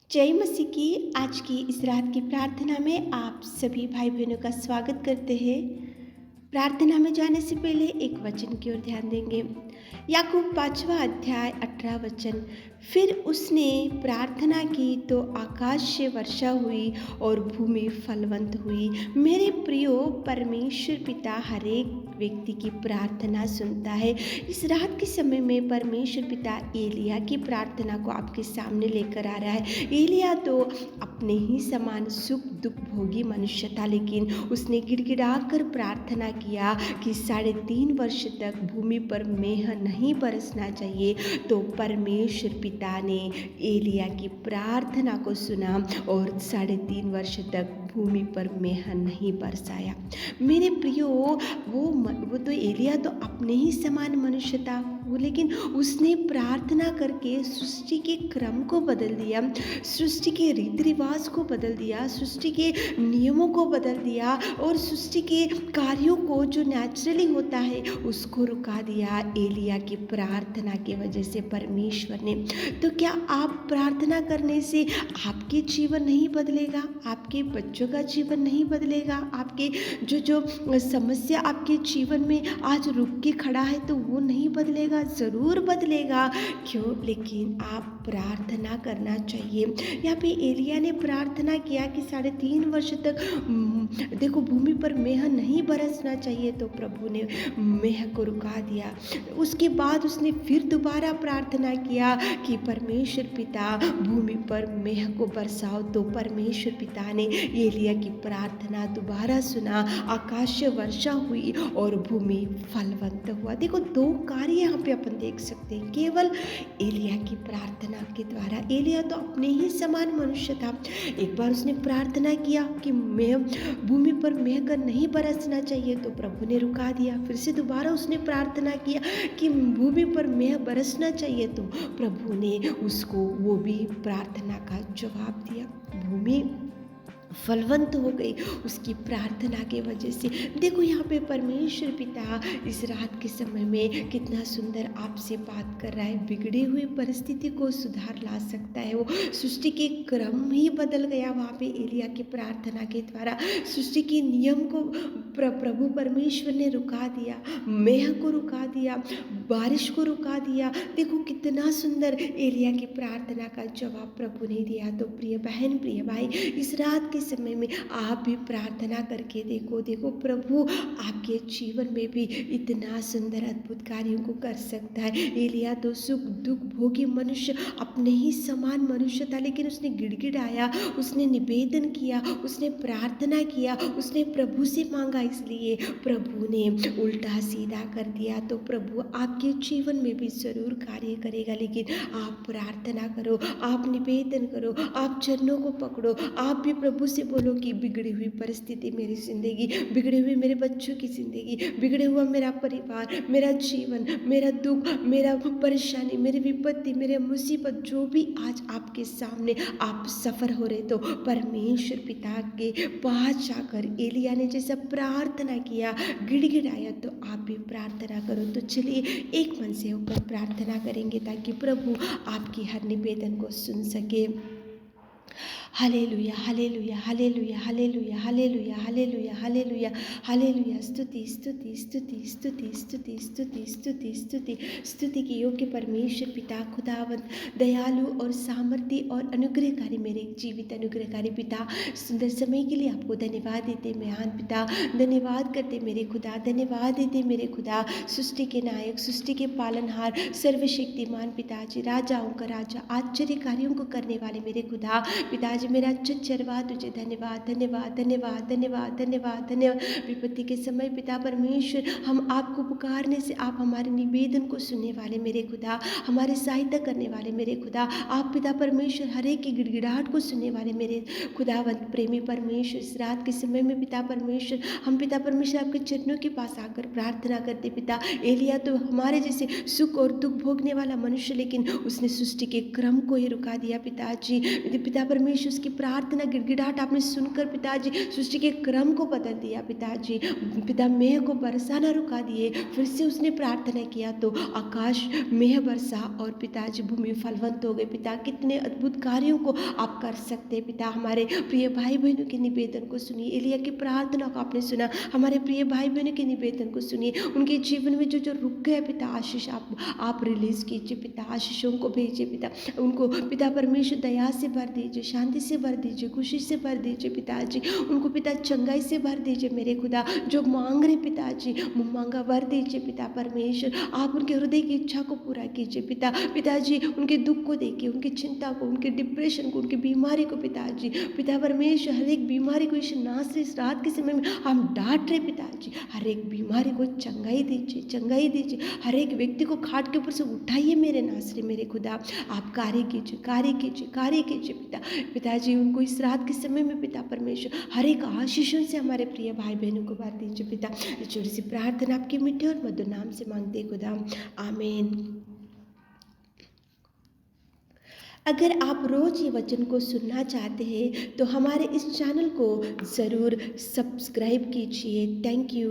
जय मसीह की आज की इस रात की प्रार्थना में आप सभी भाई बहनों का स्वागत करते हैं। प्रार्थना में जाने से पहले एक वचन की ओर ध्यान देंगे। याकूब 5वां अध्याय 18 वचन। फिर उसने प्रार्थना की तो आकाश से वर्षा हुई और भूमि फलवंत हुई। मेरे प्रियो, परमेश्वर पिता हर एक व्यक्ति की प्रार्थना सुनता है। इस रात के समय में परमेश्वर पिता एलिया की प्रार्थना को आपके सामने लेकर आ रहा है। एलिया तो अपने ही समान सुख दुख भोगी मनुष्य था, लेकिन उसने गिड़गिड़ा कर प्रार्थना किया कि 3.5 वर्ष तक भूमि पर मेह नहीं बरसना चाहिए। तो परमेश्वर पिता ने एलिया की प्रार्थना को सुना और 3.5 वर्ष तक भूमि पर मेह नहीं बरसाया। मेरे प्रियो, वो तो एलिया तो अपने ही समान मनुष्य था, लेकिन उसने प्रार्थना करके सृष्टि के क्रम को बदल दिया, सृष्टि के रीति रिवाज को बदल दिया, सृष्टि के नियमों को बदल दिया और सृष्टि के कार्यों को जो नेचुरली होता है उसको रुका दिया एलिया की प्रार्थना की वजह से परमेश्वर ने। तो क्या आप प्रार्थना करने से आपके जीवन नहीं बदलेगा? आपके बच्चों का जीवन नहीं बदलेगा? आपके जो समस्या आपके जीवन में आज रुक के खड़ा है तो वो नहीं बदलेगा? ज़रूर बदलेगा। क्यों? लेकिन आप प्रार्थना करना चाहिए। यहाँ पे एलिया ने प्रार्थना किया कि 3.5 वर्ष तक देखो भूमि पर मेह नहीं बरसना चाहिए, तो प्रभु ने मेह को रुका दिया। उसके बाद उसने फिर दोबारा प्रार्थना किया कि परमेश्वर पिता भूमि पर मेह को बरसाओ। तो परमेश्वर पिता ने एलिया की प्रार्थना दोबारा सुना, आकाश से वर्षा हुई और भूमि फलवंत हुआ। देखो 2 कार्य यहाँ पे अपन देख सकते हैं केवल एलिया की प्रार्थना के द्वारा। एलिया तो अपने ही समान मनुष्य था। एक बार उसने प्रार्थना किया कि भूमि पर मेह नहीं बरसना चाहिए, तो प्रभु ने रुका दिया। फिर से दोबारा उसने प्रार्थना किया कि भूमि पर मेह बरसना चाहिए, तो प्रभु ने उसको वो भी प्रार्थना का जवाब दिया। भूमि फलवंत हो गई उसकी प्रार्थना के वजह से। देखो यहाँ पे परमेश्वर पिता इस रात के समय में कितना सुंदर आपसे बात कर रहा है। बिगड़ी हुई परिस्थिति को सुधार ला सकता है। वो सृष्टि के क्रम ही बदल गया वहाँ पे एलिया की प्रार्थना के द्वारा। सृष्टि के नियम को प्रभु परमेश्वर ने रुका दिया, मेह को रुका दिया, बारिश को रुका दिया। देखो कितना सुंदर एलिया की प्रार्थना का जवाब प्रभु ने दिया। तो प्रिय बहन, प्रिय भाई, इस रात के समय में आप भी प्रार्थना करके देखो प्रभु आपके जीवन में भी इतना सुंदर अद्भुत कार्यों को कर सकता है। एलिया तो सुख दुख भोगी मनुष्य, अपने ही समान मनुष्य था, लेकिन उसने गिड़गिड़ाया, उसने निवेदन किया, उसने प्रार्थना किया, उसने प्रभु से मांगा, इसलिए प्रभु ने उल्टा सीधा कर दिया। तो प्रभु आपके जीवन में भी जरूर कार्य करेगा, लेकिन आप प्रार्थना करो, आप निवेदन करो, आप चरणों को पकड़ो। आप भी प्रभु से बोलो कि बिगड़ी हुई परिस्थिति मेरी जिंदगी, बिगड़े हुए मेरे बच्चों की जिंदगी, बिगड़े हुआ मेरा परिवार, मेरा जीवन, मेरा दुख, मेरा परेशानी, मेरी विपत्ति, मेरे मुसीबत, जो भी आज आपके सामने आप सफर हो रहे, तो परमेश्वर पिता के पास जाकर एलिया ने जैसा प्रार्थना किया, गिड़गिड़ाया, तो आप भी प्रार्थना करो। तो चलिए एक मन से होकर प्रार्थना करेंगे ताकि प्रभु आपकी हर निवेदन को सुन सके। Hallelujah, hallelujah, hallelujah, hallelujah, hallelujah, hallelujah, hallelujah, hallelujah. स्तुति स्तुति स्तुति स्तुति स्तुति स्तुति स्तुति स्तुति स्तुति की योग्य परमेश्वर पिता खुदावंत, दयालु और सामर्थी और अनुग्रहकारी, मेरे जीवित अनुग्रहकारी पिता, सुंदर समय के लिए आपको धन्यवाद देते महान पिता, धन्यवाद करते मेरे खुदा, धन्यवाद देते मेरे खुदा, सृष्टि के नायक, सृष्टि के पालनहार, सर्वशक्तिमान पिताजी, राजाओं का राजा, आश्चर्य कार्यों को करने वाले मेरे खुदा पिताजी, मेरा चरवा तुझे धन्यवाद, धन्यवाद, धन्यवाद, धन्यवाद, धन्यवाद, धन्यवाद। विपत्ति के समय पिता परमेश्वर, हम आपको पुकारने से आप हमारे निवेदन को सुनने वाले मेरे खुदा, हमारे सहायता करने वाले मेरे खुदा, आप पिता परमेश्वर हर एक की गिड़गिड़ाहट को सुनने वाले मेरे खुदावंत प्रेमी परमेश्वर, इस रात के समय में पिता परमेश्वर, हम पिता परमेश्वर आपके चरणों के पास आकर प्रार्थना करते पिता। एलिया तो हमारे जैसे सुख और दुख भोगने वाला मनुष्य, लेकिन उसने सृष्टि के क्रम को ही रुका दिया पिताजी। पिता परमेश्वर उसकी प्रार्थना गिड़गिड़ाहट आपने सुनकर पिताजी सृष्टि के क्रम को बदल दिया पिताजी। पिता मेह को बरसाना रुका दिए, फिर से उसने प्रार्थना किया तो आकाश मेह बरसा और पिताजी भूमि फलवंत हो गई। पिता कितने अद्भुत कार्यों को आप कर सकते हैं पिता। हमारे प्रिय भाई बहनों के निवेदन को सुनिए, एलिया की प्रार्थना को आपने सुना, हमारे प्रिय भाई बहनों के निवेदन को सुनिए। उनके जीवन में जो जो रुक गया पिता, आशीष आप रिलीज कीजिए पिता, आशीषों को भेजिए पिता। उनको पिता परमेश्वर दया से भर दीजिए, शांति से भर दीजिए, खुशी से भर दीजिए पिताजी। उनको पिता चंगाई से भर दीजिए मेरे खुदा। जो मांग रहे पिताजी मुँह मांगा भर दीजिए पिता परमेश्वर। आप उनके हृदय की इच्छा को पूरा कीजिए पिता। पिताजी उनके दुख को देखिए, उनकी चिंता को, उनके डिप्रेशन को, उनकी बीमारी को पिताजी। पिता परमेश्वर हर एक बीमारी को इस नासरी इस रात के समय में हम डांट रहे पिताजी। हर एक बीमारी को चंगाई दीजिए, चंगाई दीजिए। हर एक व्यक्ति को खाट के ऊपर से उठाइए मेरे नासरी मेरे खुदा। आप कार्य कीजिए, कार्य कीजिए, कार्य कीजिए पिता। पिताजी उनको इस रात के समय में पिता परमेश्वर हर एक आशीषों से हमारे प्रिय भाई बहनों को भर दीजिए पिता। छोटी सी प्रार्थना आपके मीठे और मधुर नाम से मांगते खुदा, आमीन। अगर आप रोज़ ये वचन को सुनना चाहते हैं तो हमारे इस चैनल को ज़रूर सब्सक्राइब कीजिए। Thank you.